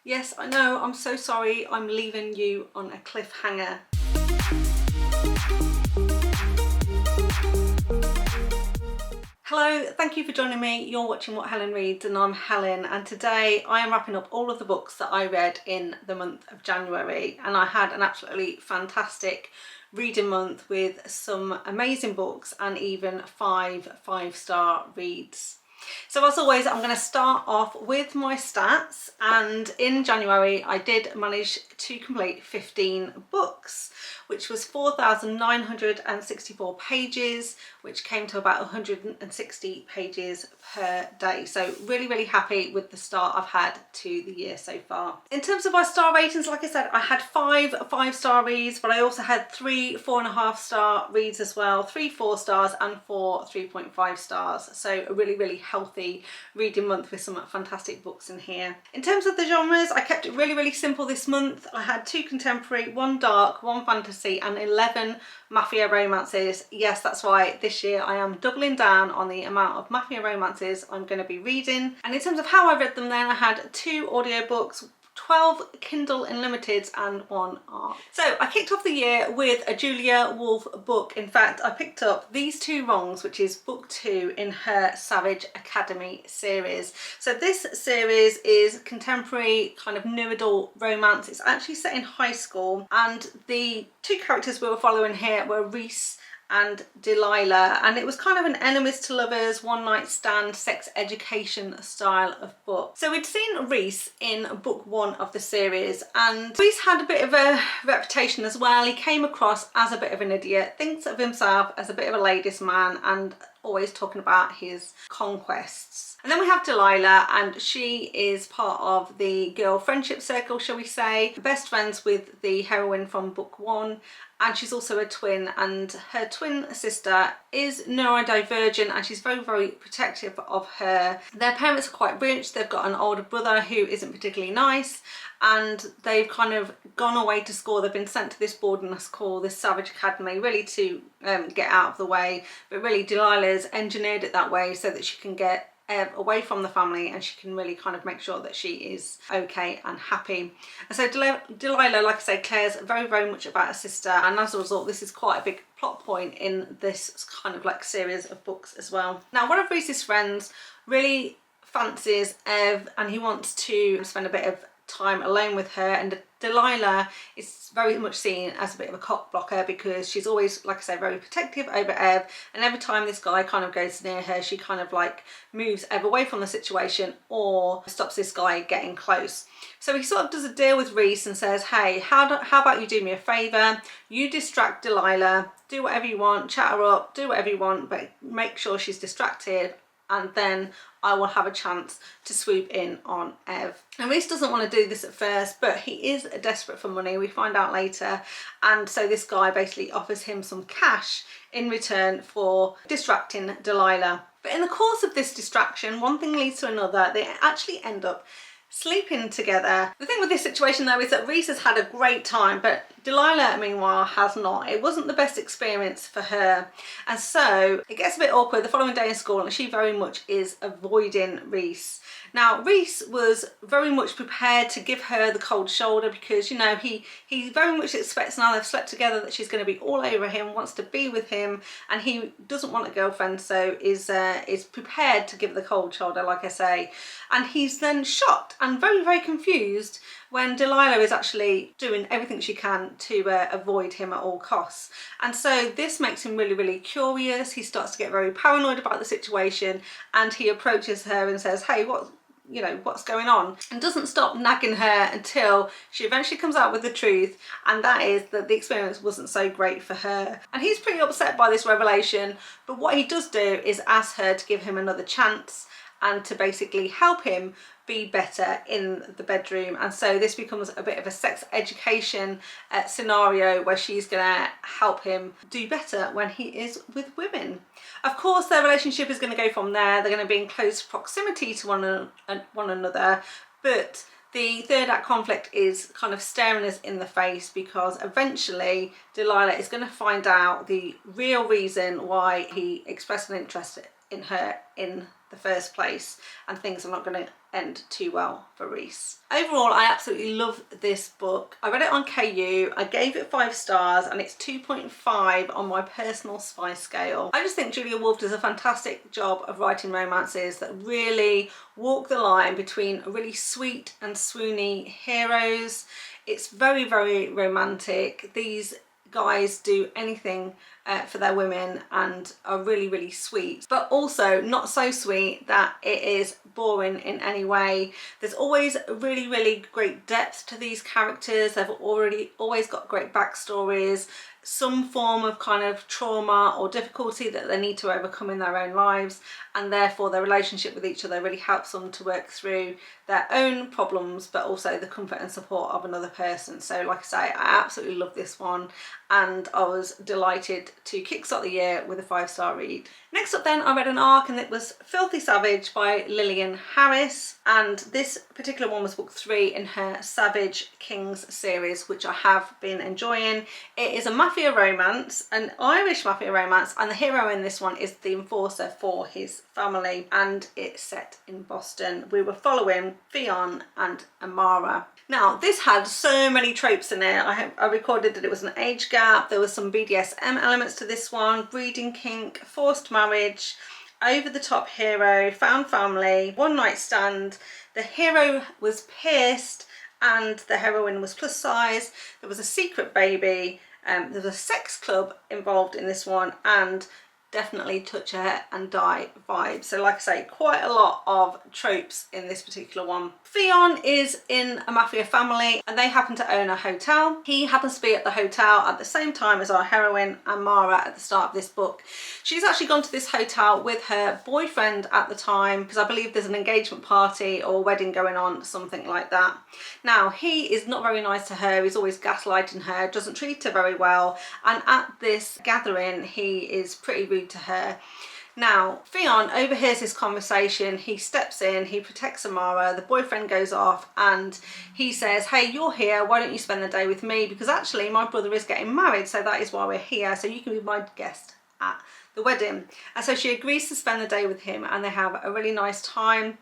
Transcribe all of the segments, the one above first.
Yes, I know, I'm so sorry, I'm leaving you on a cliffhanger. Hello, thank you for joining me. You're watching What Helen Reads and I'm Helen, and today I am wrapping up all of the books that I read in the month of January, and I had an absolutely fantastic reading month with some amazing books and even five-star reads. So as always, I'm going to start off with my stats, and in January I did manage to complete 15 books, which was 4,964 pages, which came to about 160 pages per day. So really happy with the start I've had to the year so far. In terms of my star ratings, like I said, I had 5-star reads, but I also had 3 4.5-star reads as well, 3 4 stars and 4 3.5 stars. So a really healthy reading month with some fantastic books in here. In terms of the genres, I kept it really simple this month. I had 2 contemporary, 1 dark, 1 fantasy and 11 mafia romances. Yes, that's right, this year I am doubling down on the amount of mafia romances I'm going to be reading. And in terms of how I read them then, I had 2 audiobooks, 12 Kindle Unlimiteds and 1 ARC. So I kicked off the year with a Julia Wolf book. In fact, I picked up These Two Wrongs, which is book 2 in her Savage Academy series. So this series is contemporary kind of new adult romance. It's actually set in high school, and the 2 characters we were following here were Reese and Delilah, and it was kind of an enemies to lovers, one night stand, sex education style of book. So we'd seen Reese in book 1 of the series, and Reese had a bit of a reputation as well. He came across as a bit of an idiot, thinks of himself as a bit of a ladies' man, and always talking about his conquests. And then we have Delilah, and she is part of the girl friendship circle, shall we say, best friends with the heroine from book 1, and she's also a twin, and her twin sister is neurodivergent and she's very protective of her. Their parents are quite rich, they've got an older brother who isn't particularly nice, and they've kind of gone away to school. They've been sent to this boarding school, this Savage Academy, really to get out of the way, but really Delilah's engineered it that way so that she can get away from the family and she can really kind of make sure that she is okay and happy. And so Delilah, like I say, cares very much about her sister, and as a result this is quite a big plot point in this kind of like series of books as well. Now, one of Reese's friends really fancies Ev and he wants to spend a bit of time alone with her, and Delilah is very much seen as a bit of a cock blocker because she's always, like I say, very protective over Ev, and every time this guy kind of goes near her she kind of like moves Ev away from the situation or stops this guy getting close. So he sort of does a deal with Reese and says, hey, how about you do me a favour, you distract Delilah, do whatever you want, chat her up, do whatever you want, but make sure she's distracted, and then I will have a chance to swoop in on Ev. And Reese doesn't want to do this at first, but he is desperate for money, we find out later, and so this guy basically offers him some cash in return for distracting Delilah. But in the course of this distraction, one thing leads to another. They actually end up sleeping together. The thing with this situation though is that Reese has had a great time, but Delilah meanwhile has not. It wasn't the best experience for her, and so it gets a bit awkward the following day in school, and she very much is avoiding Reese. Now Reese was very much prepared to give her the cold shoulder because, you know, he very much expects, now they've slept together, that she's going to be all over him, wants to be with him, and he doesn't want a girlfriend, so is prepared to give the cold shoulder, like I say. And he's then shocked and very confused when Delilah is actually doing everything she can to avoid him at all costs. And so this makes him really curious. He starts to get very paranoid about the situation, and he approaches her and says, hey, what's going on? And doesn't stop nagging her until she eventually comes out with the truth, and that is that the experience wasn't so great for her. And he's pretty upset by this revelation, but what he does do is ask her to give him another chance and to basically help him be better in the bedroom. And so this becomes a bit of a sex education scenario where she's gonna help him do better when he is with women. Of course their relationship is going to go from there. They're going to be in close proximity to one another, but the third act conflict is kind of staring us in the face, because eventually Delilah is going to find out the real reason why he expressed an interest in her in the first place, and things are not going to end too well for Reese. Overall, I absolutely love this book. I read it on KU, I gave it 5 stars, and it's 2.5 on my personal spy scale. I just think Julia Wolf does a fantastic job of writing romances that really walk the line between really sweet and swoony heroes. It's very, very romantic. These guys do anything for their women and are really, really sweet, but also not so sweet that it is boring in any way. There's always really, really great depth to these characters. They've always got great backstories, some form of kind of trauma or difficulty that they need to overcome in their own lives, and therefore their relationship with each other really helps them to work through their own problems, but also the comfort and support of another person. So like I say, I absolutely love this one, and I was delighted to kickstart the year with a 5-star read. Next up then, I read an ARC, and it was Filthy Savage by Lillian Harris, and this particular one was book 3 in her Savage Kings series, which I have been enjoying. It is a mafia romance, an Irish mafia romance, and the hero in this one is the enforcer for his family, and it's set in Boston. We were following Fionn and Amara. Now, this had so many tropes in it. I recorded that it was an age gap, there was some BDSM elements to this one, breeding kink, forced marriage, over-the-top hero, found family, one-night stand, the hero was pierced and the heroine was plus size, there was a secret baby, there was a sex club involved in this one, and definitely touch her and die vibes. So like I say, quite a lot of tropes in this particular one. Fionn is in a mafia family and they happen to own a hotel. He happens to be at the hotel at the same time as our heroine Amara at the start of this book. She's actually gone to this hotel with her boyfriend at the time, because I believe there's an engagement party or wedding going on, something like that. Now, he is not very nice to her. He's always gaslighting her, doesn't treat her very well, and at this gathering he is pretty rude to her. Now, Fionn overhears this conversation, he steps in, he protects Amara, the boyfriend goes off and he says, hey, you're here, why don't you spend the day with me, because actually my brother is getting married, so that is why we're here, so you can be my guest at the wedding. And so she agrees to spend the day with him, and they have a really nice time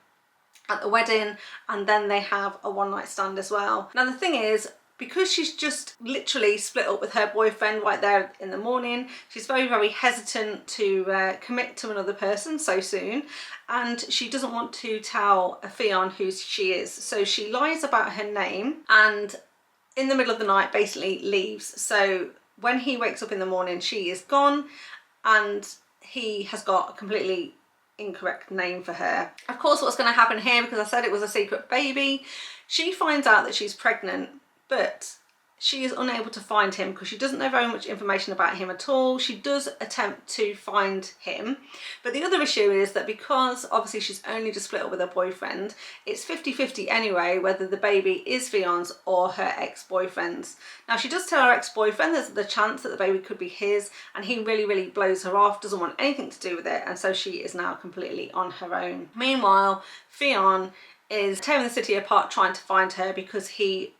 at the wedding, and then they have a one-night stand as well. Now the thing is, because she's just literally split up with her boyfriend right there in the morning, she's very, very hesitant to commit to another person so soon, and she doesn't want to tell Fionn who she is. So she lies about her name and in the middle of the night basically leaves. So when he wakes up in the morning, she is gone and he has got a completely incorrect name for her. Of course, what's going to happen here, because I said it was a secret baby, she finds out that she's pregnant, but she is unable to find him because she doesn't know very much information about him at all. She does attempt to find him, but the other issue is that because obviously she's only just split up with her boyfriend, it's 50-50 anyway whether the baby is Fionn's or her ex-boyfriend's. Now, she does tell her ex-boyfriend there's the chance that the baby could be his, and he really, really blows her off, doesn't want anything to do with it, and so she is now completely on her own. Meanwhile, Fionn is tearing the city apart trying to find her because he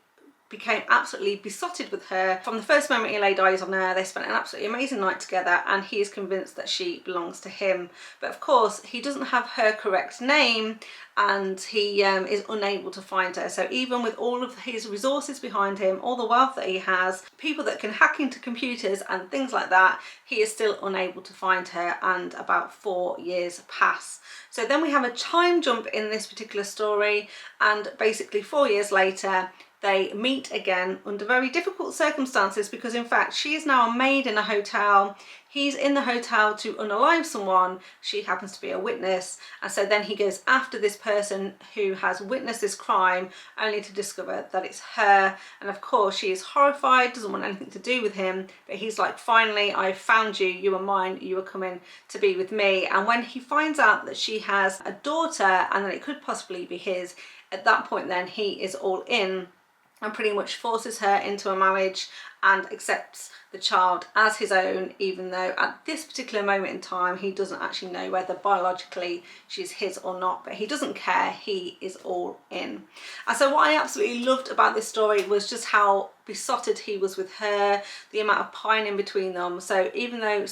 became absolutely besotted with her. From the first moment he laid eyes on her, they spent an absolutely amazing night together, and he is convinced that she belongs to him. But of course, he doesn't have her correct name, and he is unable to find her. So even with all of his resources behind him, all the wealth that he has, people that can hack into computers and things like that, he is still unable to find her, and about 4 years pass. So then we have a time jump in this particular story, and basically 4 years later, they meet again under very difficult circumstances, because in fact she is now a maid in a hotel. He's in the hotel to unalive someone. She happens to be a witness, and so then he goes after this person who has witnessed this crime, only to discover that it's her. And of course she is horrified, doesn't want anything to do with him, but he's like, finally, I found you, you are mine, you are coming to be with me. And when he finds out that she has a daughter and that it could possibly be his, at that point then he is all in and pretty much forces her into a marriage and accepts the child as his own, even though at this particular moment in time he doesn't actually know whether biologically she's his or not, but he doesn't care, he is all in. And so what I absolutely loved about this story was just how besotted he was with her, the amount of pining between them. So even though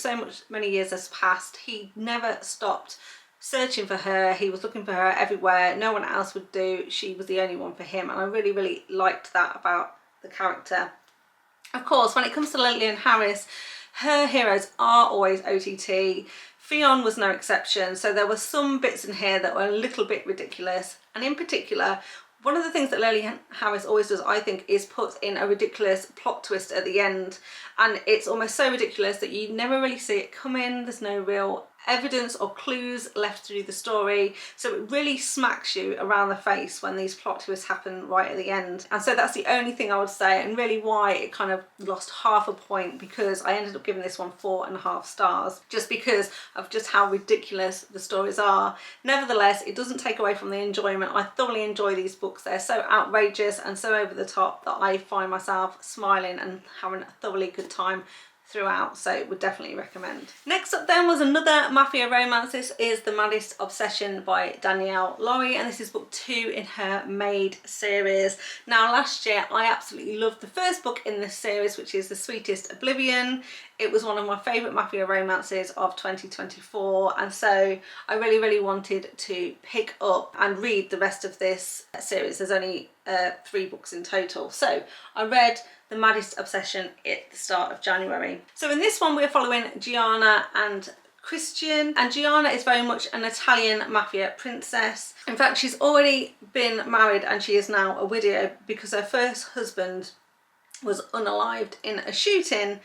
many years has passed, he never stopped searching for her. He was looking for her everywhere. No one else would do. She was the only one for him, and I really, really liked that about the character. Of course, when it comes to Lillian Harris, her heroes are always OTT. Fionn was no exception, so there were some bits in here that were a little bit ridiculous, and in particular, one of the things that Lillian Harris always does, I think, is put in a ridiculous plot twist at the end, and it's almost so ridiculous that you never really see it coming. There's no real evidence or clues left through the story, so it really smacks you around the face when these plot twists happen right at the end. And so that's the only thing I would say, and really why it kind of lost half a point, because I ended up giving this one 4.5 stars, just because of just how ridiculous the stories are. Nevertheless, it doesn't take away from the enjoyment. I thoroughly enjoy these books. They're so outrageous and so over the top that I find myself smiling and having a thoroughly good time throughout, so would definitely recommend. Next up then was another mafia romance. This is The Maddest Obsession by Danielle Lawrie, and this is book 2 in her Maid series. Now, last year I absolutely loved the first book in this series, which is The Sweetest Oblivion. It was one of my favourite mafia romances of 2024, and so I really, really wanted to pick up and read the rest of this series. There's only 3 books in total. So I read The Maddest Obsession at the start of January. So in this one we're following Gianna and Christian, and Gianna is very much an Italian mafia princess. In fact, she's already been married and she is now a widow because her first husband was unalived in a shooting,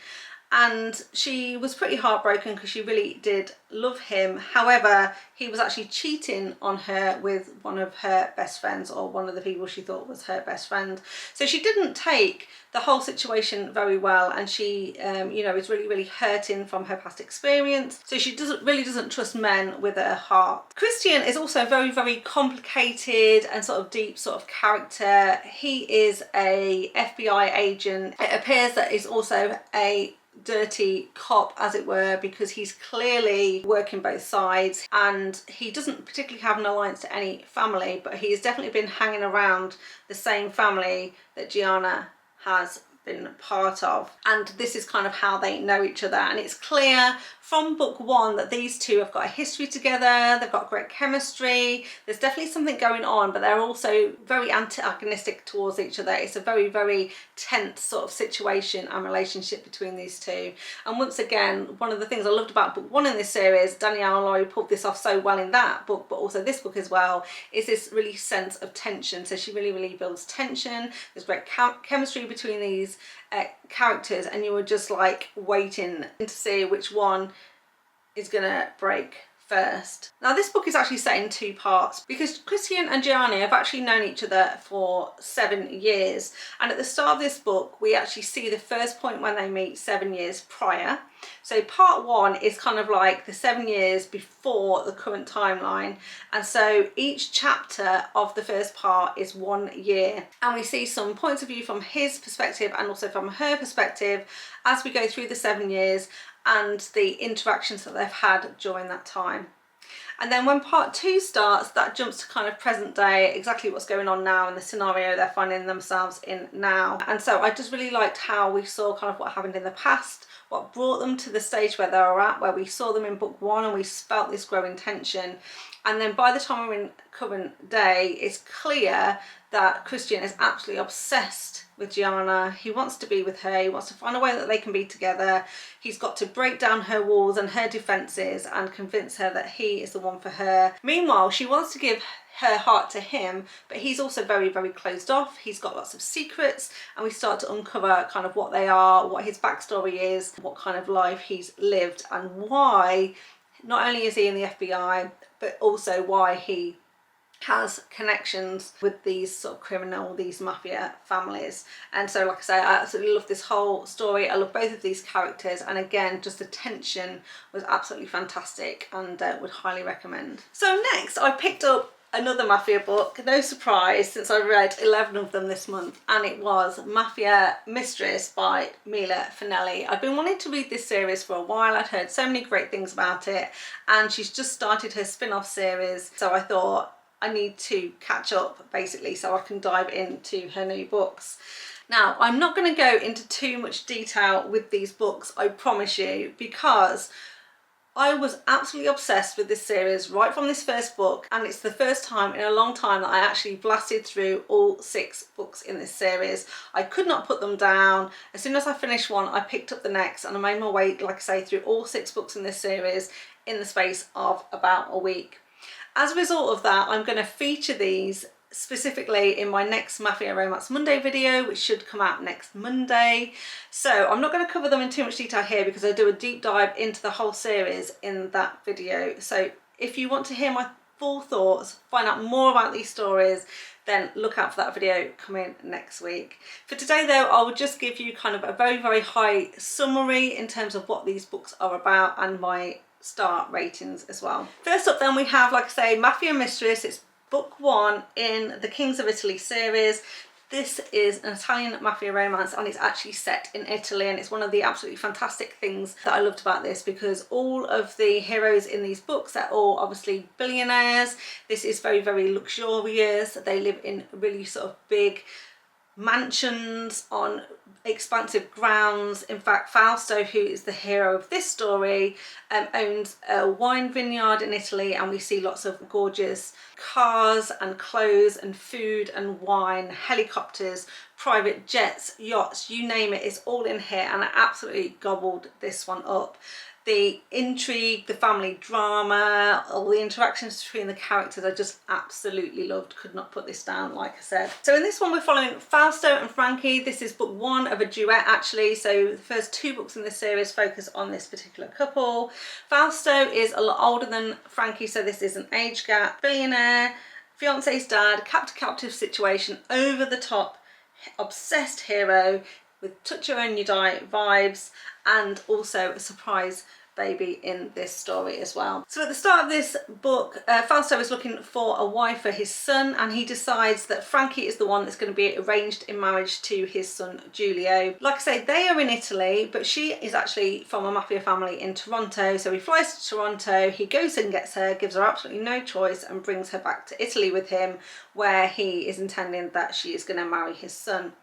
and she was pretty heartbroken because she really did love him. However, he was actually cheating on her with one of her best friends, or one of the people she thought was her best friend. So she didn't take the whole situation very well, and she you know, is really, really hurting from her past experience. So she really doesn't trust men with her heart. Christian is also very, very complicated and sort of deep sort of character. He is a FBI agent. It appears that he's also a dirty cop, as it were, because he's clearly working both sides, and he doesn't particularly have an alliance to any family, but he's definitely been hanging around the same family that Gianna has been part of, and this is kind of how they know each other. And it's clear from book 1 that these two have got a history together, they've got great chemistry, there's definitely something going on, but they're also very antagonistic towards each other. It's a very, very tense sort of situation and relationship between these two. And once again, one of the things I loved about book 1 in this series, Danielle Lawrie pulled this off so well in that book, but also this book as well, is this really sense of tension. So she really, really builds tension. There's great chemistry between these characters, and you were just like waiting to see which one is gonna break first. Now, this book is actually set in 2 parts because Christian and Gianna have actually known each other for 7 years, and at the start of this book we actually see the first point when they meet 7 years prior. So part 1 is kind of like the 7 years before the current timeline, and so each chapter of the first part is 1 year, and we see some points of view from his perspective and also from her perspective as we go through the 7 years and the interactions that they've had during that time. And then when part 2 starts, that jumps to kind of present day, exactly what's going on now and the scenario they're finding themselves in now. And so I just really liked how we saw kind of what happened in the past, what brought them to the stage where they're at, where we saw them in book 1 and we felt this growing tension. And then by the time we're in current day, it's clear that Christian is absolutely obsessed with Gianna. He wants to be with her, he wants to find a way that they can be together. He's got to break down her walls and her defences and convince her that he is the one for her. Meanwhile, she wants to give her heart to him, but he's also very, very closed off. He's got lots of secrets, and we start to uncover kind of what they are, what his backstory is, what kind of life he's lived, and why not only is he in the FBI, but also why he has connections with these sort of criminal, these mafia families. And so, like I say, I absolutely love this whole story. I love both of these characters, and again, just the tension was absolutely fantastic, and would highly recommend. So next I picked up another mafia book, no surprise since I read 11 of them this month, and it was Mafia Mistress by Mila Finelli. I've been wanting to read this series for a while. I'd heard so many great things about it, and she's just started her spin-off series, so I thought I need to catch up basically so I can dive into her new books. Now, I'm not going to go into too much detail with these books, I promise you, because I was absolutely obsessed with this series right from this first book, and it's the first time in a long time that I actually blasted through all 6 books in this series. I could not put them down. As soon as I finished one, I picked up the next, and I made my way, like I say, through all 6 books in this series in the space of about a week. As a result of that, I'm going to feature these specifically in my next Mafia Romance Monday video, which should come out next Monday. So I'm not going to cover them in too much detail here because I do a deep dive into the whole series in that video. So if you want to hear my full thoughts, find out more about these stories, then look out for that video coming next week. For today though, I will just give you kind of a very, very high summary in terms of what these books are about and my star ratings as well. First up then we have, like I say, Mafia Mistress. It's book 1 in the Kings of Italy series. This is an Italian mafia romance, and it's actually set in Italy, and it's one of the absolutely fantastic things that I loved about this, because all of the heroes in these books are all obviously billionaires. This is very, very luxurious. They live in really sort of big mansions on expansive grounds. In fact, Fausto, who is the hero of this story, owns a wine vineyard in Italy, and we see lots of gorgeous cars and clothes and food and wine, helicopters, private jets, yachts, you name it, it's all in here, and I absolutely gobbled this one up. The intrigue, the family drama, all the interactions between the characters I just absolutely loved. Could not put this down, like I said. So in this one we're following Fausto and Frankie. This is book 1 of a duet actually, so the first 2 books in this series focus on this particular couple. Fausto is a lot older than Frankie, so this is an age gap. Billionaire, fiance's dad, captive situation, over the top, obsessed hero with touch your own you die vibes, and also a surprise baby in this story as well. So at the start of this book, Fausto is looking for a wife for his son, and he decides that Frankie is the one that's going to be arranged in marriage to his son Giulio. Like I say, they are in Italy, but she is actually from a mafia family in Toronto, so he flies to Toronto, he goes and gets her, gives her absolutely no choice, and brings her back to Italy with him, where he is intending that she is going to marry his son.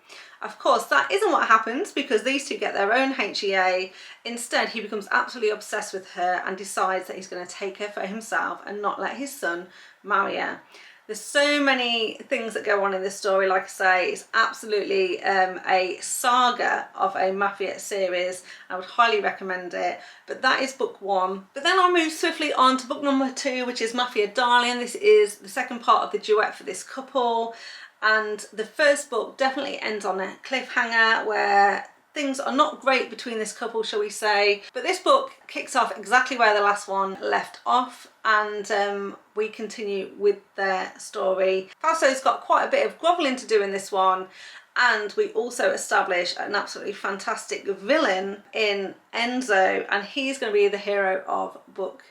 Of course, that isn't what happens, because these two get their own HEA. Instead, he becomes absolutely obsessed with her and decides that he's going to take her for himself and not let his son marry her. There's so many things that go on in this story. Like I say, it's absolutely a saga of a mafia series. I would highly recommend it. But that is book 1. But then I'll move swiftly on to book number 2, which is Mafia Darling. This is the second part of the duet for this couple. And the first book definitely ends on a cliffhanger where things are not great between this couple, shall we say. But this book kicks off exactly where the last one left off, and we continue with their story. Fausto's got quite a bit of grovelling to do in this one, and we also establish an absolutely fantastic villain in Enzo, and he's going to be the hero of book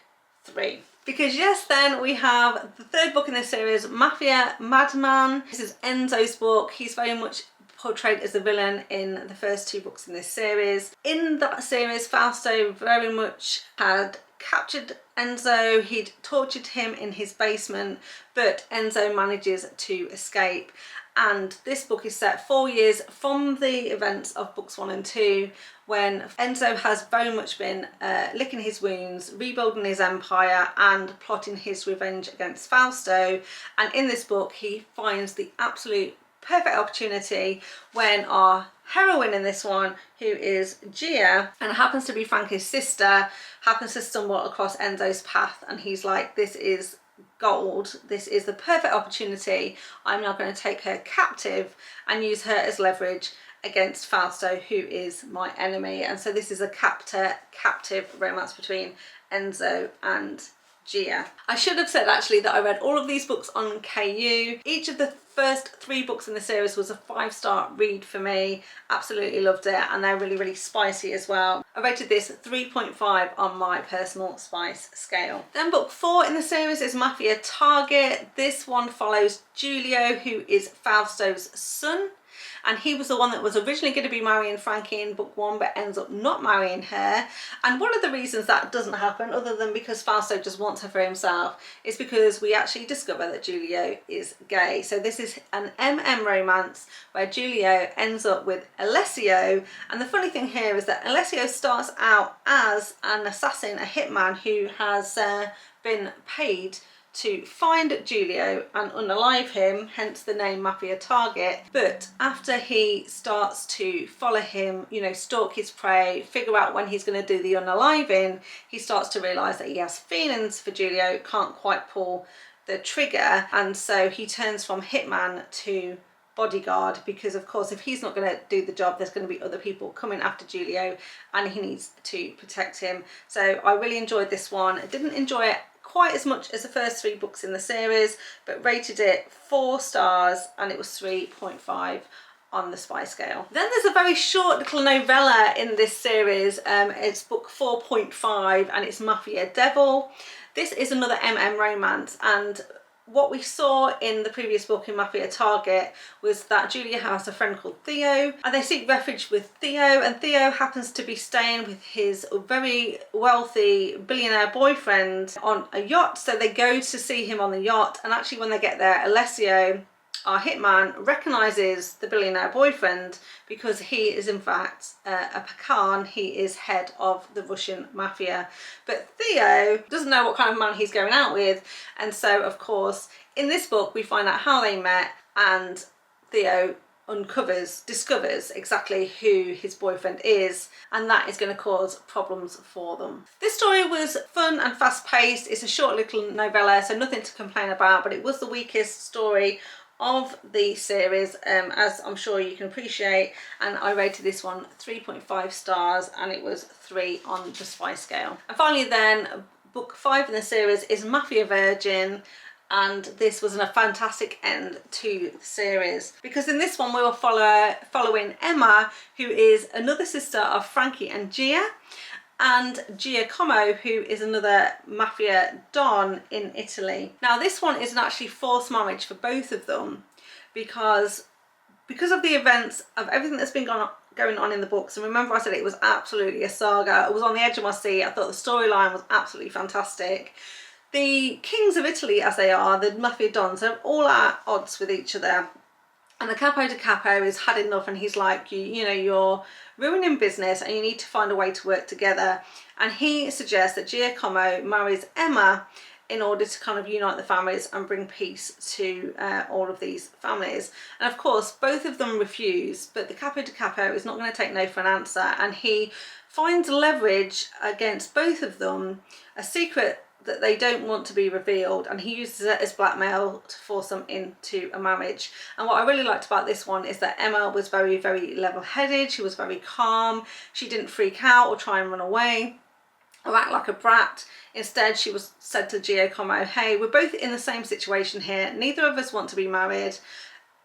3. Because yes, then we have the third book in this series, Mafia Madman. This is Enzo's book. He's very much portrayed as a villain in the first 2 books in this series. In that series, Fausto very much had captured Enzo. He'd tortured him in his basement, but Enzo manages to escape. And this book is set 4 years from the events of books 1 and 2, when Enzo has very much been licking his wounds, rebuilding his empire, and plotting his revenge against Fausto. And in this book, he finds the absolute perfect opportunity when our heroine in this one, who is Gia, and happens to be Frankie's sister, happens to stumble across Enzo's path, and he's like, this is gold, this is the perfect opportunity. I'm now going to take her captive and use her as leverage against Fausto, who is my enemy. And so this is a captive romance between Enzo and Gia. I should have said actually that I read all of these books on KU. Each of the first 3 books in the series was a 5-star read for me. Absolutely loved it, and they're really, really spicy as well. I rated this 3.5 on my personal spice scale. Then book 4 in the series is Mafia Target. This one follows Giulio, who is Fausto's son, and he was the one that was originally going to be marrying Frankie in book 1 but ends up not marrying her. And one of the reasons that doesn't happen, other than because Fausto just wants her for himself, is because we actually discover that Giulio is gay. So this is an MM romance where Giulio ends up with Alessio, and the funny thing here is that Alessio starts out as an assassin, a hitman who has been paid to find Giulio and unalive him, hence the name Mafia Target. But after he starts to follow him, you know, stalk his prey, figure out when he's going to do the unaliving, he starts to realise that he has feelings for Giulio, can't quite pull the trigger, and so he turns from hitman to bodyguard, because of course if he's not going to do the job, there's going to be other people coming after Giulio and he needs to protect him. So I really enjoyed this one. I didn't enjoy it quite as much as the first 3 books in the series, but rated it 4 stars and it was 3.5 on the spy scale. Then there's a very short little novella in this series. It's book 4.5 and it's Mafia Devil. This is another MM romance, and what we saw in the previous book in Mafia Target was that Julia has a friend called Theo, and they seek refuge with Theo, and Theo happens to be staying with his very wealthy billionaire boyfriend on a yacht. So they go to see him on the yacht, and actually when they get there, Alessio, our hitman, recognises the billionaire boyfriend because he is in fact a Pacan. He is head of the Russian mafia. But Theo doesn't know what kind of man he's going out with, and so of course in this book we find out how they met, and Theo discovers exactly who his boyfriend is, and that is going to cause problems for them. This story was fun and fast-paced. It's a short little novella, so nothing to complain about, but it was the weakest story of the series, as I'm sure you can appreciate, and I rated this one 3.5 stars and it was 3 on the spy scale. And finally then, book 5 in the series is Mafia Virgin, and this was a fantastic end to the series, because in this one we were following Emma, who is another sister of Frankie and Gia, and Giacomo, who is another mafia don in Italy. Now this one is an actually forced marriage for both of them, because of the events of everything that's been going on in the books. And remember I said it was absolutely a saga. I was on the edge of my seat. I thought the storyline was absolutely fantastic. The kings of Italy, as they are, the mafia dons, are all at odds with each other. And the Capo di Capo has had enough, and he's like, you know, you're ruining business and you need to find a way to work together. And he suggests that Giacomo marries Emma in order to kind of unite the families and bring peace to all of these families. And of course, both of them refuse, but the Capo di Capo is not going to take no for an answer, and he finds leverage against both of them, a secret that they don't want to be revealed, and he uses it as blackmail to force them into a marriage. And what I really liked about this one is that Emma was very, very level-headed. She was very calm. She didn't freak out or try and run away or act like a brat. Instead, she was said to Giacomo, hey, we're both in the same situation here. Neither of us want to be married.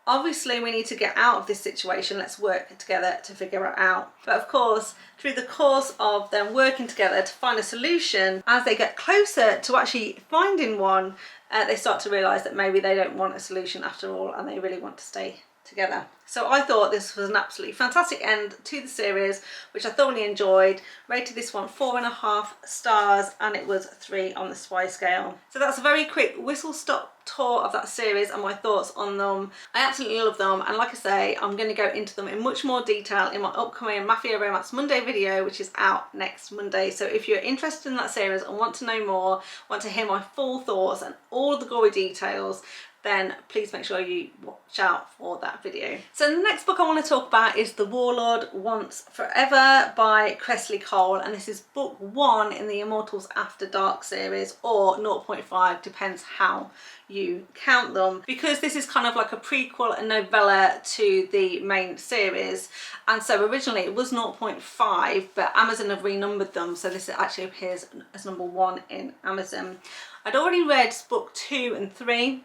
Obviously we need to get out of this situation. Let's work together to figure it out. But of course, through the course of them working together to find a solution, as they get closer to actually finding one, they start to realise that maybe they don't want a solution after all, and they really want to stay together. So I thought this was an absolutely fantastic end to the series, which I thoroughly enjoyed. Rated this one 4.5 stars and it was 3 on the spy scale. So that's a very quick whistle-stop tour of that series and my thoughts on them. I absolutely love them, and like I say, I'm going to go into them in much more detail in my upcoming Mafia Romance Monday video, which is out next Monday. So if you're interested in that series and want to know more, want to hear my full thoughts and all the gory details, then please make sure you watch out for that video. So the next book I want to talk about is The Warlord Once Forever by Kresley Cole, and this is book 1 in the Immortals After Dark series, or 0.5, depends how you count them, because this is kind of like a prequel and novella to the main series. And so originally it was 0.5, but Amazon have renumbered them, so this actually appears as number 1 in Amazon. I'd already read book 2 and 3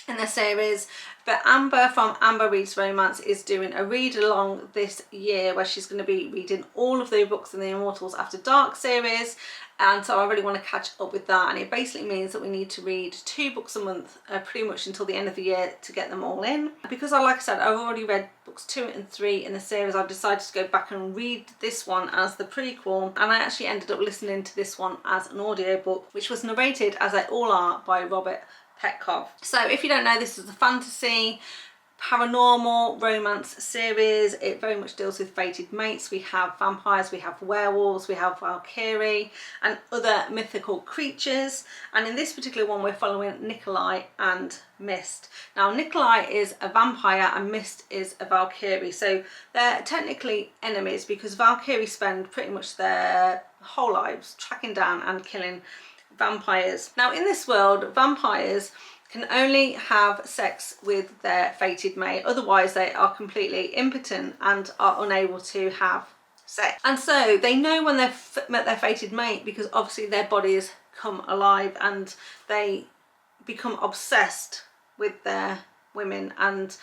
in the series. But Amber from Amber Reads Romance is doing a read along this year where she's going to be reading all of the books in the Immortals After Dark series, and so I really want to catch up with that. And it basically means that we need to read 2 books a month pretty much until the end of the year to get them all in. Because like I said, I've already read books 2 and 3 in the series, I've decided to go back and read this one as the prequel, and I actually ended up listening to this one as an audiobook, which was narrated, as they all are, by Robert Petkov. So if you don't know, this is a fantasy paranormal romance series. It very much deals with fated mates. We have vampires, we have werewolves, we have Valkyrie and other mythical creatures, and in this particular one we're following Nikolai and Mist. Now Nikolai is a vampire and Mist is a Valkyrie, so they're technically enemies because Valkyrie spend pretty much their whole lives tracking down and killing vampires. Now in this world, vampires can only have sex with their fated mate, otherwise they are completely impotent and are unable to have sex. And so they know when they've met their fated mate because obviously their bodies come alive and they become obsessed with their women and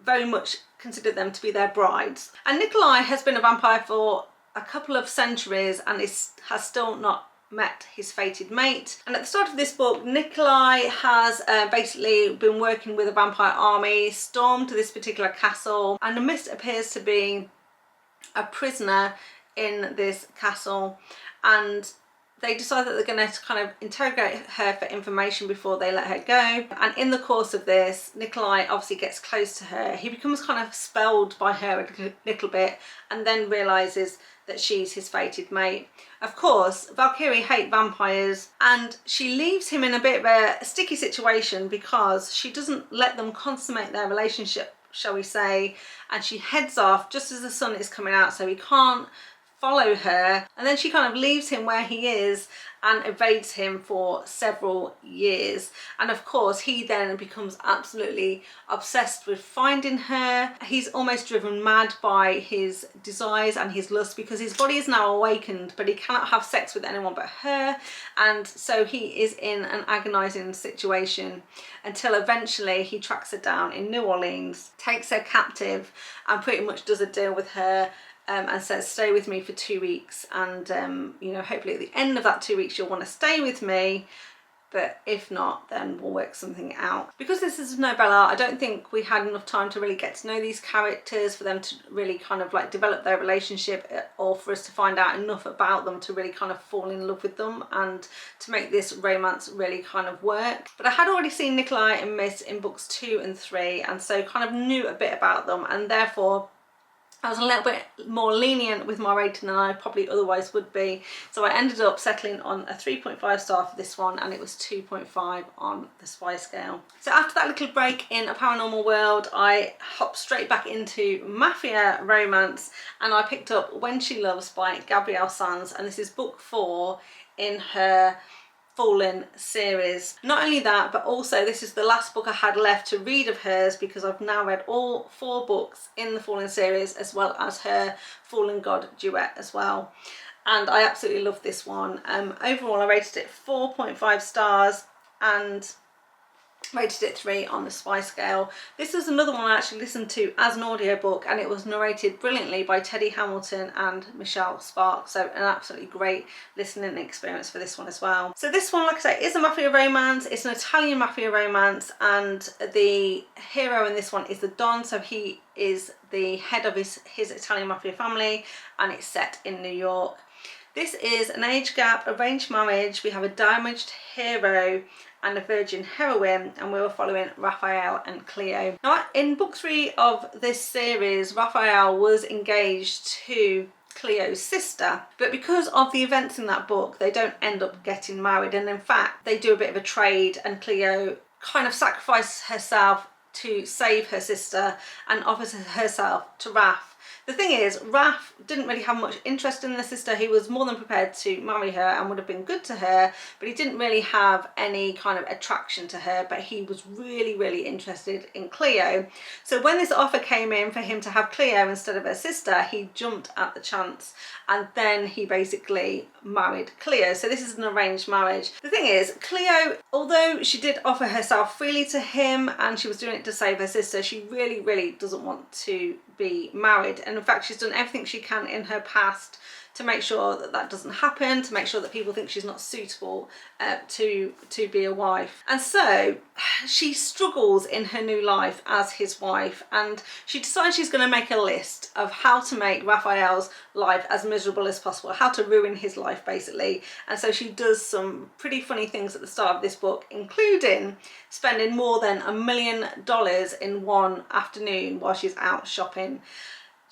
very much consider them to be their brides. And Nikolai has been a vampire for a couple of centuries and has still not met his fated mate. And at the start of this book, Nikolai has basically been working with a vampire army, stormed this particular castle, and the Mist appears to be a prisoner in this castle, and they decide that they're going to kind of interrogate her for information before they let her go. And in the course of this, Nikolai obviously gets close to her. He becomes kind of spelled by her a little bit and then realises that she's his fated mate. Of course, Valkyrie hates vampires and she leaves him in a bit of a sticky situation because she doesn't let them consummate their relationship, shall we say, and she heads off just as the sun is coming out so he can't follow her, and then she kind of leaves him where he is and evades him for several years. And of course he then becomes absolutely obsessed with finding her. He's almost driven mad by his desires and his lust because his body is now awakened but he cannot have sex with anyone but her, and so he is in an agonizing situation until eventually he tracks her down in New Orleans, takes her captive and pretty much does a deal with her and says, stay with me for 2 weeks, and you know, hopefully at the end of that 2 weeks you'll want to stay with me, but if not then we'll work something out. Because this is a novella, I don't think we had enough time to really get to know these characters for them to really kind of like develop their relationship, or for us to find out enough about them to really kind of fall in love with them and to make this romance really kind of work. But I had already seen Nikolai and Mist in books 2 and 3, and so kind of knew a bit about them, and therefore I was a little bit more lenient with my rating than I probably otherwise would be. So I ended up settling on a 3.5 star for this one, and it was 2.5 on the Spy scale. So after that little break in A Paranormal World, I hopped straight back into mafia romance, and I picked up When She Loves by Gabrielle Sanz, and this is book 4 in her Fallen series. Not only that, but also this is the last book I had left to read of hers because I've now read all 4 books in the Fallen series, as well as her Fallen God duet as well, and I absolutely love this one. Overall I rated it 4.5 stars and rated it 3 on the Spy scale. This was another one I actually listened to as an audiobook, and it was narrated brilliantly by Teddy Hamilton and Michelle Sparks, so an absolutely great listening experience for this one as well. So this one, like I say, is a mafia romance. It's an Italian mafia romance, and the hero in this one is the Don, so he is the head of his Italian mafia family, and it's set in New York. This is an age gap, arranged marriage. We have a damaged hero and a virgin heroine, and we were following Raphael and Cleo. Now in book 3 of this series, Raphael was engaged to Cleo's sister, but because of the events in that book they don't end up getting married, and in fact they do a bit of a trade, and Cleo kind of sacrifices herself to save her sister and offers herself to Raph The thing is, Raph didn't really have much interest in the sister. He was more than prepared to marry her and would have been good to her, but he didn't really have any kind of attraction to her, but he was really, really interested in Cleo. So when this offer came in for him to have Cleo instead of her sister, he jumped at the chance, and then he basically married Cleo. So this is an arranged marriage. The thing is, Cleo, although she did offer herself freely to him and she was doing it to save her sister, she really, really doesn't want to be married. And in fact, she's done everything she can in her past to make sure that that doesn't happen, to make sure that people think she's not suitable to be a wife. And so she struggles in her new life as his wife, and she decides she's going to make a list of how to make Raphael's life as miserable as possible, how to ruin his life basically. And so she does some pretty funny things at the start of this book, including spending more than $1 million in one afternoon while she's out shopping.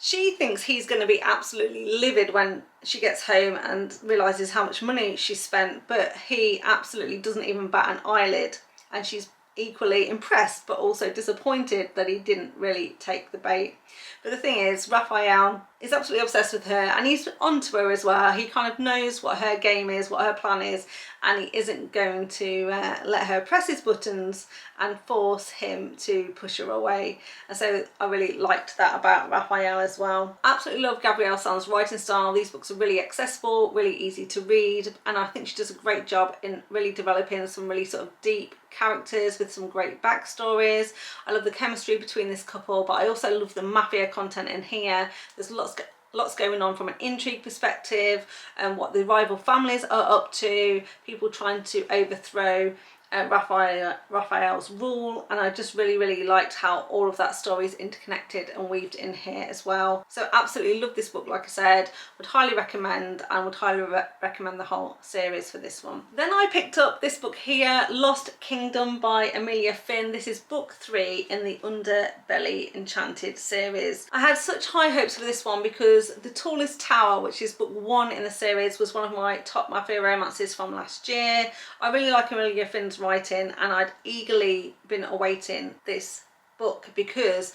She thinks he's going to be absolutely livid when she gets home and realises how much money she spent, but he absolutely doesn't even bat an eyelid, and she's equally impressed but also disappointed that he didn't really take the bait. But the thing is, Raphael is absolutely obsessed with her, and he's onto her as well. He kind of knows what her game is, what her plan is, and he isn't going to let her press his buttons and force him to push her away. And so I really liked that about Raphael as well. Absolutely love Gabrielle San's writing style. These books are really accessible, really easy to read, and I think she does a great job in really developing some really sort of deep characters with some great backstories. I love the chemistry between this couple, but I also love the mafia content in here. There's lots going on from an intrigue perspective, and what the rival families are up to, people trying to overthrow Raphael's rule, and I just really liked how all of that story is interconnected and weaved in here as well. So absolutely love this book, like I said, would highly recommend, and would highly recommend the whole series for this one. Then I picked up this book here, Lost Kingdom by Amelia Finn. This is book 3 in the Underbelly Enchanted series. I had such high hopes for this one because The Tallest Tower, which is book 1 in the series, was one of my top mafia romances from last year. I really like Amelia Finn's writing, and I'd eagerly been awaiting this book because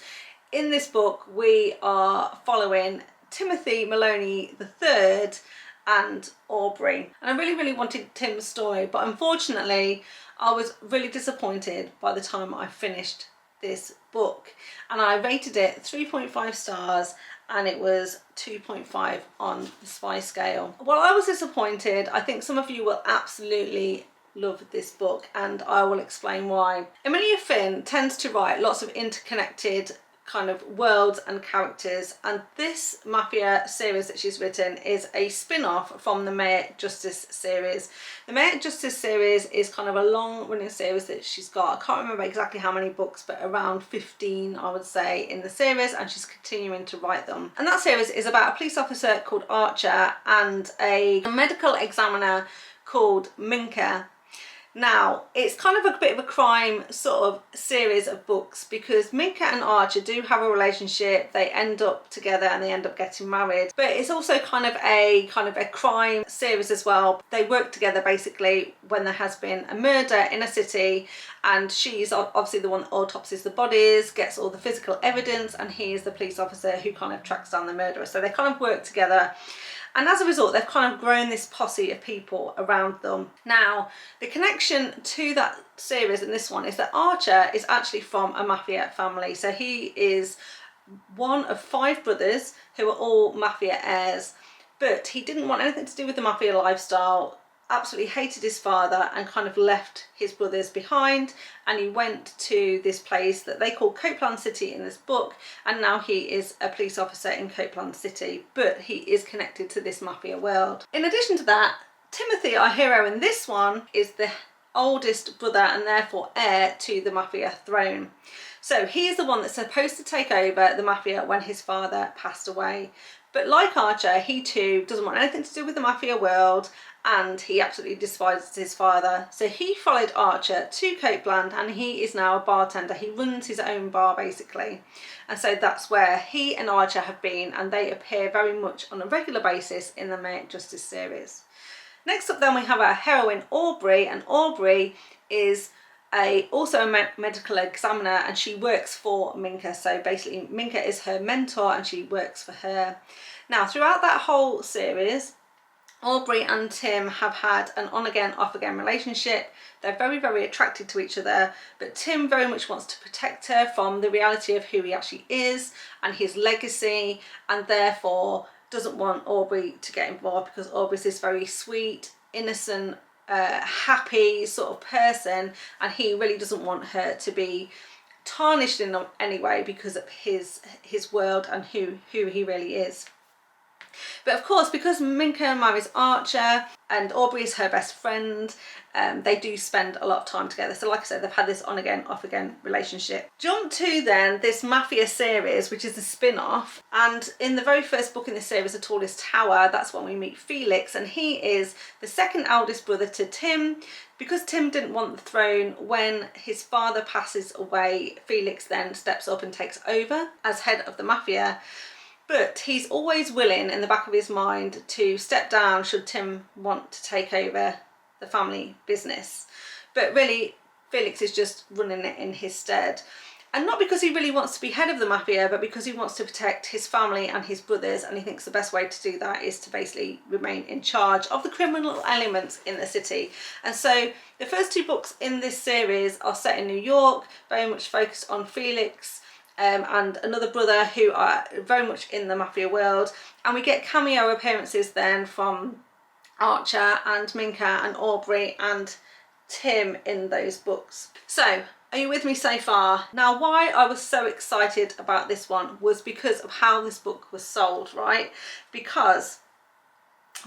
in this book we are following Timothy Maloney III and Aubrey, and I really wanted Tim's story, but unfortunately I was really disappointed by the time I finished this book, and I rated it 3.5 stars and it was 2.5 on the Spy scale. While I was disappointed, I think some of you will absolutely love this book, and I will explain why. Amelia Finn tends to write lots of interconnected kind of worlds and characters, and this mafia series that she's written is a spin-off from the May It Justice series. The May It Justice series is kind of a long running series that she's got. I can't remember exactly how many books, but around 15 I would say in the series, and she's continuing to write them. And that series is about a police officer called Archer and a medical examiner called Minka. Now, it's kind of a bit of a crime sort of series of books because Minka and Archer do have a relationship. They end up together and they end up getting married. But it's also kind of a crime series as well. They work together basically when there has been a murder in a city, and she's obviously the one that autopsies the bodies, gets all the physical evidence, and he is the police officer who kind of tracks down the murderer. So they kind of work together. And as a result, they've kind of grown this posse of people around them. Now, the connection to that series in this one is that Archer is actually from a mafia family. So he is one of 5 brothers who are all mafia heirs, but he didn't want anything to do with the mafia lifestyle, absolutely hated his father, and kind of left his brothers behind, and he went to this place that they call Copeland City in this book, and now he is a police officer in Copeland City, but he is connected to this mafia world. In addition to that, Timothy, our hero in this one, is the oldest brother and therefore heir to the mafia throne. So he is the one that's supposed to take over the mafia when his father passed away. But like Archer, he too doesn't want anything to do with the mafia world, and he absolutely despises his father. So he followed Archer to Copeland, and he is now a bartender. He runs his own bar basically, and so that's where he and Archer have been, and they appear very much on a regular basis in the May It Justice series. Next up then we have our heroine Aubrey, and Aubrey is also a medical examiner, and she works for Minka. So basically Minka is her mentor and she works for her. Now throughout that whole series, Aubrey and Tim have had an on again off again relationship. They're very attracted to each other, but Tim very much wants to protect her from the reality of who he actually is and his legacy, and therefore doesn't want Aubrey to get involved, because Aubrey's this very sweet, innocent, happy sort of person, and he really doesn't want her to be tarnished in any way because of his world and who he really is. But of course, because Minka marries Archer and Aubrey is her best friend, they do spend a lot of time together. So like I said, they've had this on again, off again relationship. Jump to then this Mafia series, which is a spin-off. And in the very first book in this series, The Tallest Tower, that's when we meet Felix. And he is the second eldest brother to Tim. Because Tim didn't want the throne, when his father passes away, Felix then steps up and takes over as head of the Mafia. But he's always willing, in the back of his mind, to step down should Tim want to take over the family business. But really, Felix is just running it in his stead. And not because he really wants to be head of the Mafia, but because he wants to protect his family and his brothers, and he thinks the best way to do that is to basically remain in charge of the criminal elements in the city. And so the first two books in this series are set in New York, very much focused on Felix and another brother who are very much in the Mafia world. And we get cameo appearances then from Archer and Minka and Aubrey and Tim in those books. So, are you with me so far? Now, why I was so excited about this one was because of how this book was sold, right? Because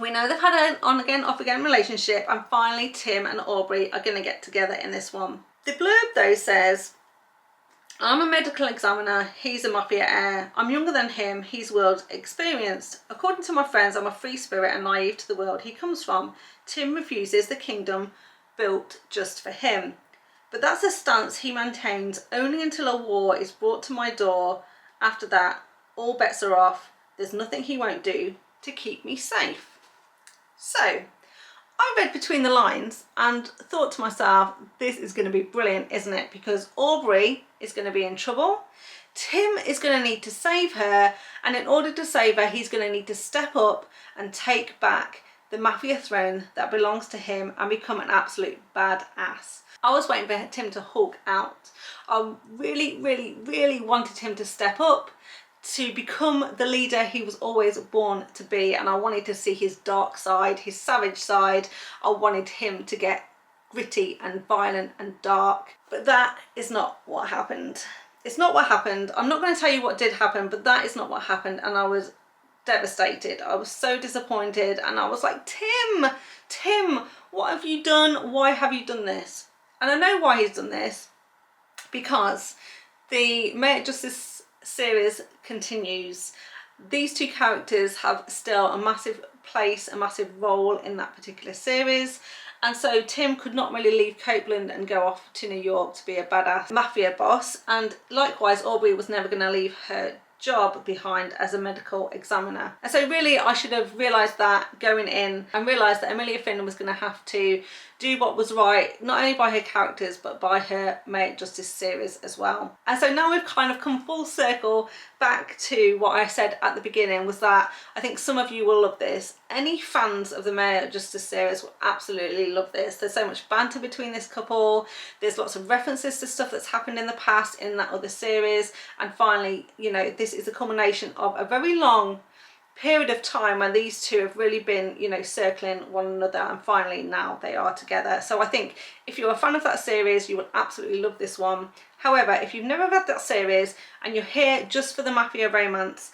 we know they've had an on again, off again relationship, and finally Tim and Aubrey are going to get together in this one. The blurb though says, I'm a medical examiner, he's a Mafia heir. I'm younger than him, he's world experienced. According to my friends, I'm a free spirit and naive to the world he comes from. Tim refuses the kingdom built just for him. But that's a stance he maintains only until a war is brought to my door. After that, all bets are off. There's nothing he won't do to keep me safe. So, I read between the lines and thought to myself, this is going to be brilliant, isn't it? Because Aubrey is going to be in trouble. Tim is going to need to save her. And in order to save her, he's going to need to step up and take back the Mafia throne that belongs to him and become an absolute badass. I was waiting for Tim to Hulk out. I really wanted him to step up, to become the leader he was always born to be, and I wanted to see his dark side, his savage side. I wanted him to get gritty and violent and dark, but that is not what happened. It's not what happened. I'm not going to tell you what did happen, but that is not what happened, and I was devastated. I was so disappointed, and I was like, Tim, what have you done? Why have you done this? And I know why he's done this, because the May Justice series continues. These two characters have still a massive place, a massive role in that particular series, and so Tim could not really leave Copeland and go off to New York to be a badass Mafia boss, and likewise Aubrey was never going to leave her job behind as a medical examiner. And so really I should have realised that going in, and realised that Amelia Finn was going to have to do what was right, not only by her characters but by her May Justice series as well. And so now we've kind of come full circle back to what I said at the beginning, was that I think some of you will love this. Any fans of the May Justice series will absolutely love this. There's so much banter between this couple, there's lots of references to stuff that's happened in the past in that other series, and finally, you know, this is a culmination of a very long period of time when these two have really been, you know, circling one another, and finally now they are together. So I think if you're a fan of that series, you will absolutely love this one. However, if you've never read that series and you're here just for the Mafia romance,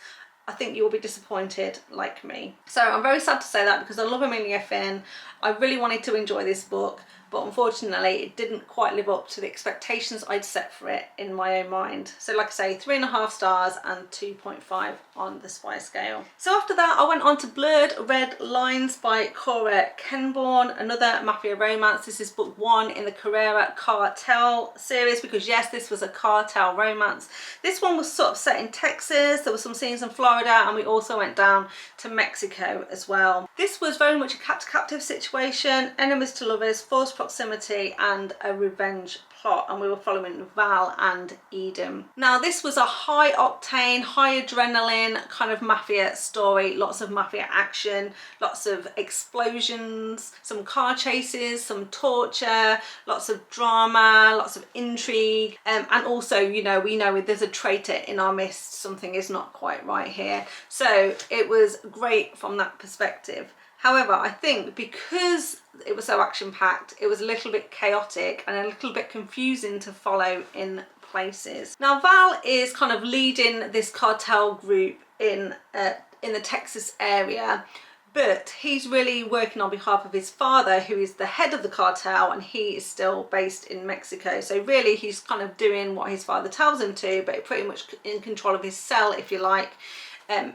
I think you will be disappointed like me. So I'm very sad to say that, because I love Amelia Finn. I really wanted to enjoy this book, but unfortunately it didn't quite live up to the expectations I'd set for it in my own mind. So like I say, 3.5 stars and 2.5 on the Spy scale. So after that I went on to Blurred Red Lines by Cora Kenborn, another Mafia romance. This is book 1 in the Carrera Cartel series, because yes, this was a cartel romance. This one was sort of set in Texas, there were some scenes in Florida, and we also went down to Mexico as well. This was very much a captive situation, enemies to lovers, forced proximity, and a revenge plot, and we were following Val and Eden. Now this was a high octane, high adrenaline kind of mafia story, lots of mafia action, lots of explosions, some car chases, some torture, lots of drama, lots of intrigue, and also, you know, we know there's a traitor in our midst, something is not quite right here. So it was great from that perspective. However, I think because it was so action-packed, it was a little bit chaotic and a little bit confusing to follow in places. Now Val is kind of leading this cartel group in the Texas area, but he's really working on behalf of his father, who is the head of the cartel, and he is still based in Mexico. So really he's kind of doing what his father tells him to, but pretty much in control of his cell, if you like,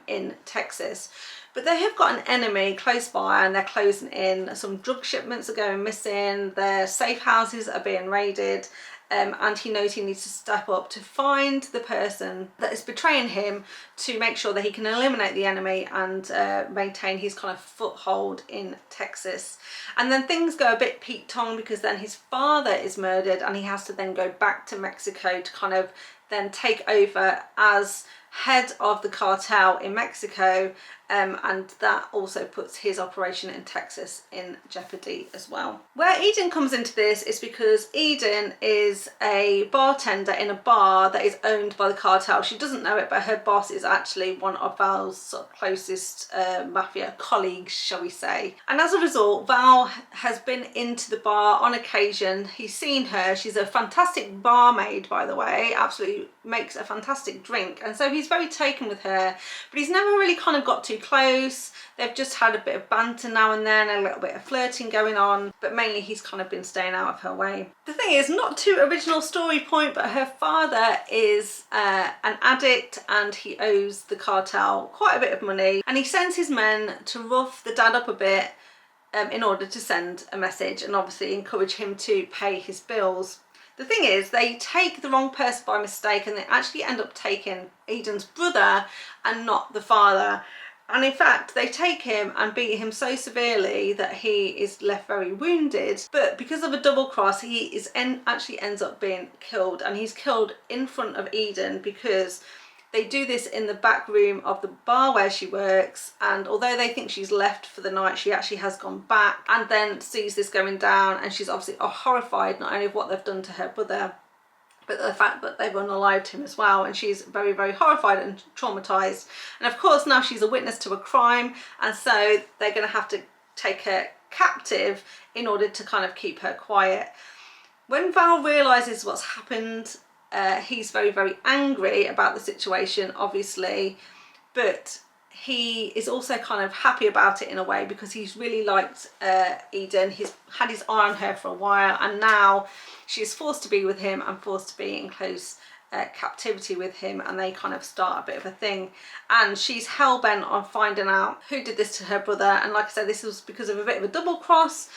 in Texas. But they have got an enemy close by, and they're closing in. Some drug shipments are going missing, their safe houses are being raided, and he knows he needs to step up to find the person that is betraying him, to make sure that he can eliminate the enemy and maintain his kind of foothold in Texas. And then things go a bit Pete-tong, because then his father is murdered and he has to then go back to Mexico to kind of then take over as head of the cartel in Mexico, and that also puts his operation in Texas in jeopardy as well. Where Eden comes into this is because Eden is a bartender in a bar that is owned by the cartel. She doesn't know it, but her boss is actually one of Val's sort of closest mafia colleagues, shall we say. And as a result, Val has been into the bar on occasion. He's seen her. She's a fantastic barmaid, by the way, absolutely makes a fantastic drink, and so he's very taken with her, but he's never really kind of got too close. They've just had a bit of banter now and then, a little bit of flirting going on, but mainly he's kind of been staying out of her way. The thing is, not too original story point, but her father is an addict, and he owes the cartel quite a bit of money, and he sends his men to rough the dad up a bit in order to send a message and obviously encourage him to pay his bills. The thing is, they take the wrong person by mistake, and they actually end up taking Eden's brother and not the father. And in fact, they take him and beat him so severely that he is left very wounded. But because of a double cross, he is actually ends up being killed, and he's killed in front of Eden, because they do this in the back room of the bar where she works, and although they think she's left for the night, she actually has gone back and then sees this going down, and she's obviously horrified not only of what they've done to her brother, but the fact that they've unalived him as well, and she's very, very horrified and traumatized. And of course now she's a witness to a crime, and so they're going to have to take her captive in order to kind of keep her quiet. When Val realizes what's happened, he's very, very angry about the situation, obviously, but he is also kind of happy about it in a way, because he's really liked Eden. He's had his eye on her for a while, and now she's forced to be with him and forced to be in close captivity with him, and they kind of start a bit of a thing, and she's hell-bent on finding out who did this to her brother. And like I said, this was because of a bit of a double cross.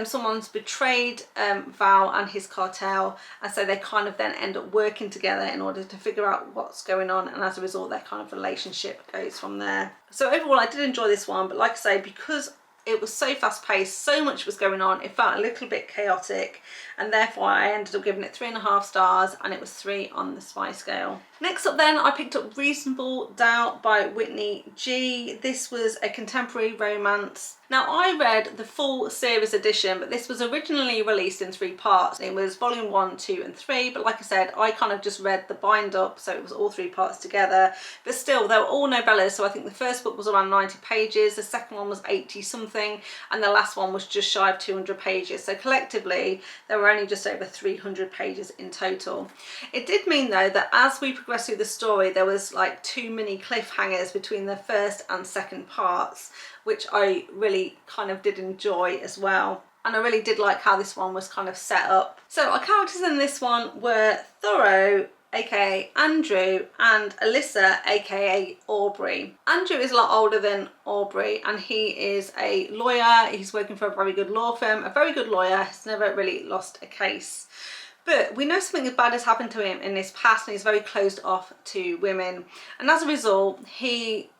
Someone's betrayed Val and his cartel, and so they kind of then end up working together in order to figure out what's going on, and as a result their kind of relationship goes from there. So overall I did enjoy this one, but like I say, because it was so fast paced, so much was going on, it felt a little bit chaotic, and therefore I ended up giving it 3.5 stars, and it was 3 on the Spy scale. Next up then, I picked up Reasonable Doubt by Whitney G. This was a contemporary romance. Now I read the full series edition, but this was originally released in 3 parts. It was volume 1, 2 and 3, but like I said, I kind of just read the bind up, so it was all 3 parts together. But still, they were all novellas, so I think the first book was around 90 pages, the second one was 80 something, and the last one was just shy of 200 pages. So collectively, there were only just over 300 pages in total. It did mean though that as we progressed through the story, there was like 2 mini cliffhangers between the first and second parts, which I really kind of did enjoy as well. And I really did like how this one was kind of set up. So our characters in this one were Thoreau, aka Andrew, and Alyssa, aka Aubrey. Andrew is a lot older than Aubrey, and he is a lawyer. He's working for a very good law firm, a very good lawyer, has never really lost a case. But we know something bad has happened to him in his past, and he's very closed off to women. And as a result, he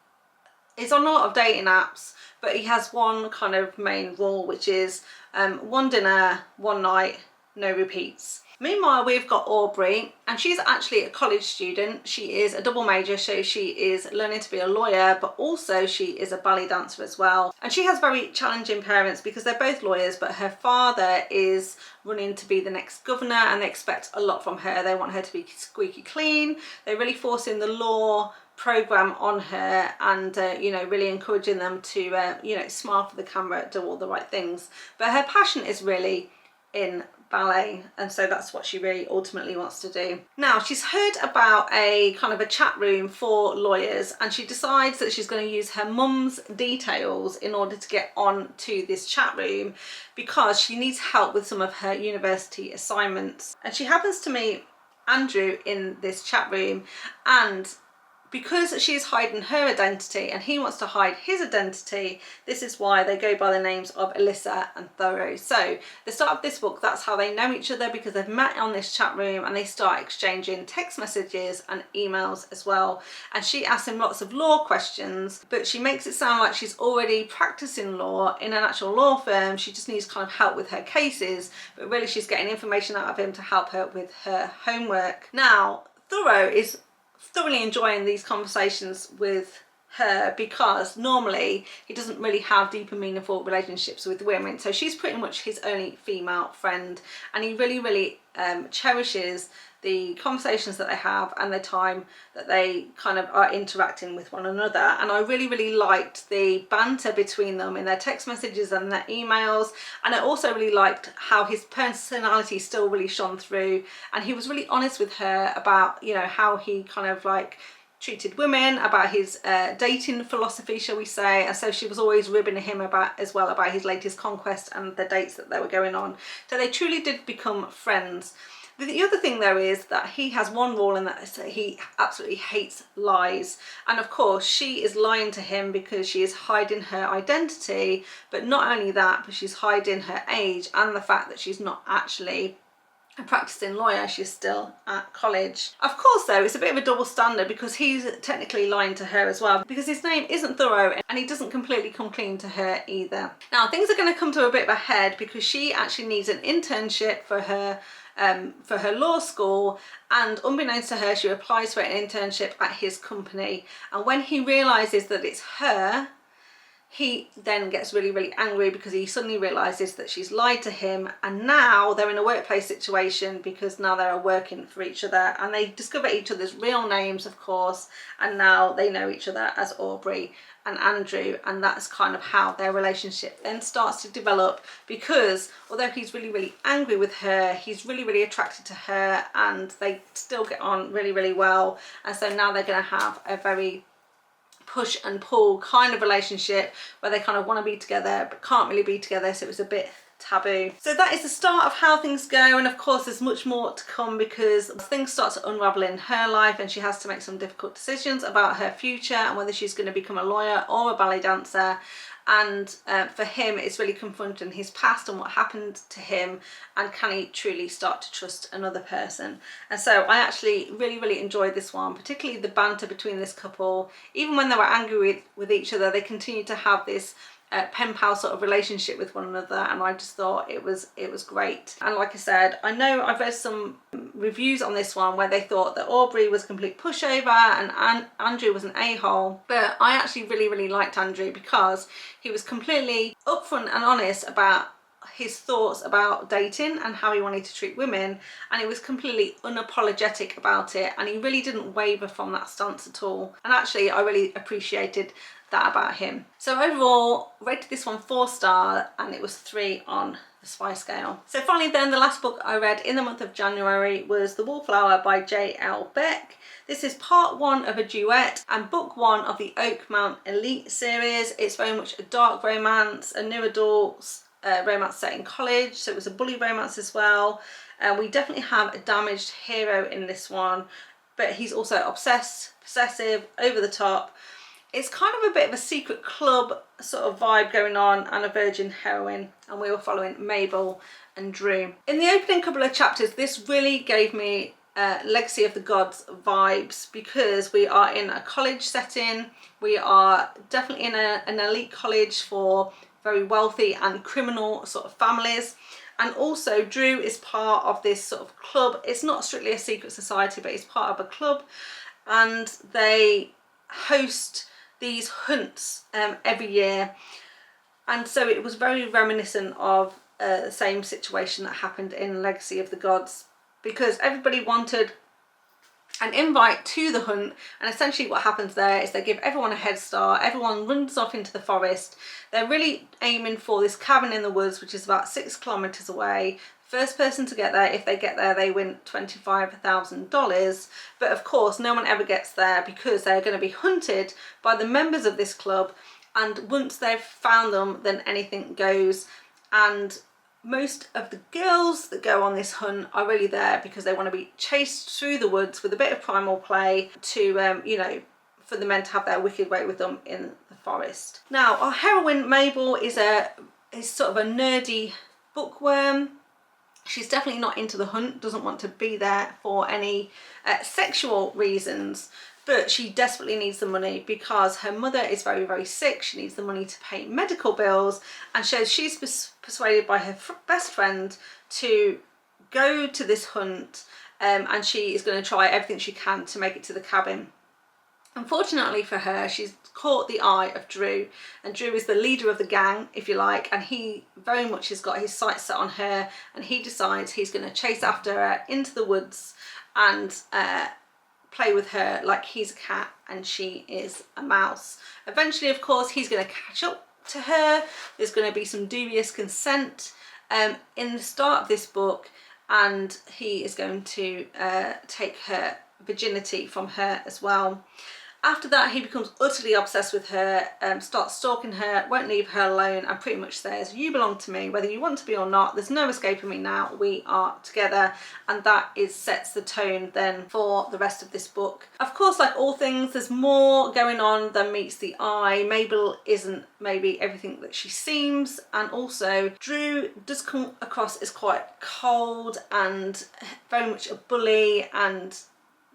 is on a lot of dating apps, but he has one kind of main rule, which is one dinner, one night, no repeats. Meanwhile, we've got Aubrey, and she's actually a college student. She is a double major, so she is learning to be a lawyer, but also she is a ballet dancer as well. And she has very challenging parents because they're both lawyers, but her father is running to be the next governor, and they expect a lot from her. They want her to be squeaky clean. They're really forcing the law program on her, and you know, really encouraging them to you know, smile for the camera, do all the right things. But her passion is really in ballet, and so that's what she really ultimately wants to do. Now, she's heard about a kind of a chat room for lawyers, and she decides that she's going to use her mum's details in order to get on to this chat room because she needs help with some of her university assignments. And she happens to meet Andrew in this chat room, and because she's hiding her identity and he wants to hide his identity, this is why they go by the names of Alyssa and Thorough. So the start of this book, that's how they know each other, because they've met on this chat room and they start exchanging text messages and emails as well. And she asks him lots of law questions, but she makes it sound like she's already practicing law in an actual law firm. She just needs kind of help with her cases, but really she's getting information out of him to help her with her homework. Now, Thorough is thoroughly enjoying these conversations with her because normally he doesn't really have deep and meaningful relationships with women, so she's pretty much his only female friend, and he really cherishes the conversations that they have and the time that they kind of are interacting with one another. And I really liked the banter between them in their text messages and their emails, and I also really liked how his personality still really shone through, and he was really honest with her about, you know, how he kind of like treated women, about his dating philosophy, shall we say. And so she was always ribbing him about as well about his latest conquest and the dates that they were going on. So they truly did become friends. The other thing though is that he has one rule, and that is that he absolutely hates lies. And of course she is lying to him because she is hiding her identity, but not only that, but she's hiding her age and the fact that she's not actually a practicing lawyer, she's still at college. Of course though, it's a bit of a double standard because he's technically lying to her as well, because his name isn't Thorough and he doesn't completely come clean to her either. Now things are going to come to a bit of a head because she actually needs an internship for her law school, and unbeknownst to her, she applies for an internship at his company. And when he realizes that it's her, he then gets really angry because he suddenly realizes that she's lied to him, and now they're in a workplace situation because now they're working for each other, and they discover each other's real names, of course, and now they know each other as Aubrey and Andrew. And that's kind of how their relationship then starts to develop, because although he's really angry with her, he's really attracted to her, and they still get on really well. And so now they're going to have a very push and pull kind of relationship where they kind of want to be together but can't really be together, so it was a bit taboo. So that is the start of how things go, and of course there's much more to come because things start to unravel in her life, and she has to make some difficult decisions about her future and whether she's going to become a lawyer or a ballet dancer. And for him, it's really confronting his past and what happened to him, and can he truly start to trust another person. And so I actually really enjoyed this one, particularly the banter between this couple. Even when they were angry with each other, they continued to have this pen pal sort of relationship with one another, and I just thought it was great. And like I said, I know I've read some reviews on this one where they thought that Aubrey was a complete pushover and Andrew was an a-hole, but I actually really liked Andrew because he was completely upfront and honest about his thoughts about dating and how he wanted to treat women, and he was completely unapologetic about it, and he really didn't waver from that stance at all. And actually I really appreciated that about him. So overall, rated this one 4 stars, and it was 3 on the Spy scale. So finally then, the last book I read in the month of January was The Wallflower by J.L. Beck. This is part 1 of a duet and book 1 of the Oakmount Elite series. It's very much a dark romance, a new adults romance set in college, so it was a bully romance as well. We definitely have a damaged hero in this one, but he's also obsessed, possessive, over the top. It's kind of a bit of a secret club sort of vibe going on, and a virgin heroine, and we were following Mabel and Drew. In the opening couple of chapters, this really gave me Legacy of the Gods vibes, because we are in a college setting. We are definitely in an elite college for very wealthy and criminal sort of families, And also Drew is part of this sort of club. It's not strictly a secret society, but it's part of a club, and they host these hunts every year. And so it was very reminiscent of the same situation that happened in Legacy of the Gods, because everybody wanted an invite to the hunt. And essentially what happens there is they give everyone a head start. Everyone runs off into the forest. They're really aiming for this cabin in the woods, which is about 6 kilometers away. First person to get there, if they get there, they win $25,000. But of course no one ever gets there, because they're going to be hunted by the members of this club, and once they've found them, then anything goes. And most of the girls that go on this hunt are really there because they want to be chased through the woods with a bit of primal play to, you know, for the men to have their wicked way with them in the forest. Now, our heroine Mabel is sort of a nerdy bookworm. She's definitely not into the hunt, doesn't want to be there for any sexual reasons, but she desperately needs the money because her mother is very, very sick. She needs the money to pay medical bills, and so she's persuaded by her best friend to go to this hunt, and she is going to try everything she can to make it to the cabin. Unfortunately for her, she's caught the eye of Drew, and Drew is the leader of the gang, if you like, and he very much has got his sights set on her, and he decides he's going to chase after her into the woods and play with her like he's a cat and she is a mouse. Eventually, of course, he's going to catch up to her. There's going to be some dubious consent in the start of this book, and he is going to take her virginity from her as well. After that, he becomes utterly obsessed with her, starts stalking her, won't leave her alone, and pretty much says, you belong to me, whether you want to be or not. There's no escaping me now. We are together. And that sets the tone then for the rest of this book. Of course, like all things, there's more going on than meets the eye. Mabel isn't maybe everything that she seems, and also Drew does come across as quite cold and very much a bully, and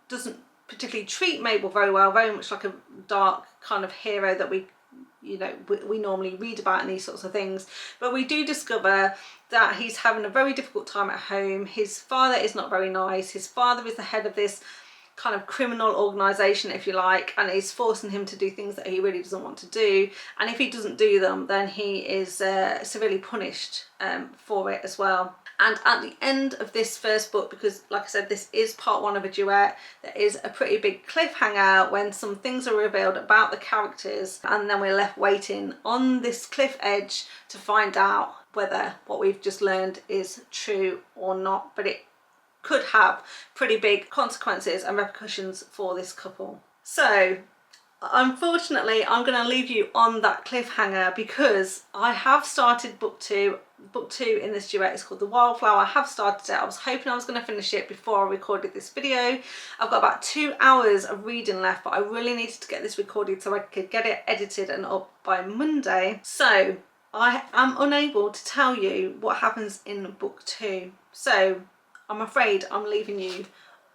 doesn't particularly treat Mabel very well, very much like a dark kind of hero that we normally read about in these sorts of things. But we do discover that he's having a very difficult time at home. His father is not very nice. His father is the head of this kind of criminal organisation, if you like, and is forcing him to do things that he really doesn't want to do. And if he doesn't do them, then he is severely punished for it as well. And at the end of this first book, because like I said, this is part 1 of a duet, there is a pretty big cliffhanger when some things are revealed about the characters, and then we're left waiting on this cliff edge to find out whether what we've just learned is true or not. But it could have pretty big consequences and repercussions for this couple. So unfortunately, I'm going to leave you on that cliffhanger, because I have started book 2. Book 2 in this duet is called The Wildflower. I have started it. I was hoping I was going to finish it before I recorded this video. I've got about 2 hours of reading left, but I really needed to get this recorded so I could get it edited and up by Monday. So I am unable to tell you what happens in book 2. So I'm afraid I'm leaving you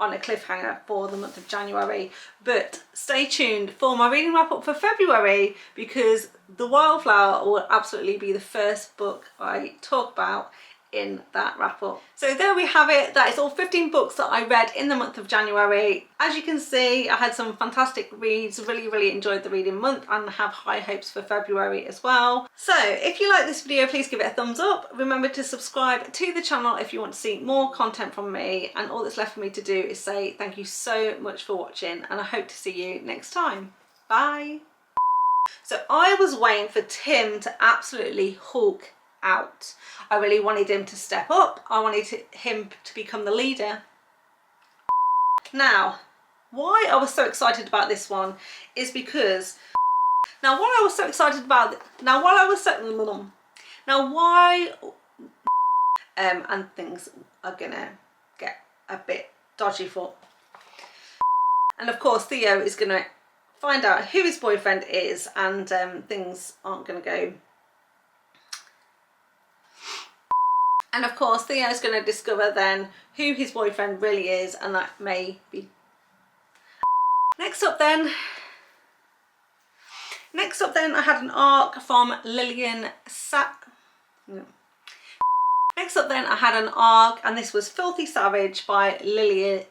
on a cliffhanger for the month of January, but stay tuned for my reading wrap up for February, because The Wildflower will absolutely be the first book I talk about in that wrap up. So there we have it. That is all 15 books that I read in the month of January. As you can see, I had some fantastic reads, really enjoyed the reading month, and have high hopes for February as well. So if you like this video, please give it a thumbs up. Remember to subscribe to the channel if you want to see more content from me, and all that's left for me to do is say thank you so much for watching, and I hope to see you next time. Bye. So I was waiting for Tim to absolutely hulk out. I really wanted him to step up. I wanted him to become the leader. Now, why I was so excited about this one is because and things are gonna get a bit dodgy for. And of course Theo is gonna find out who his boyfriend is, and things aren't gonna go. And of course Theo's going to discover then who his boyfriend really is, and that may be... Next up then I had an arc from Lillian Next up then I had an ARC, and this was Filthy Savage by Lillian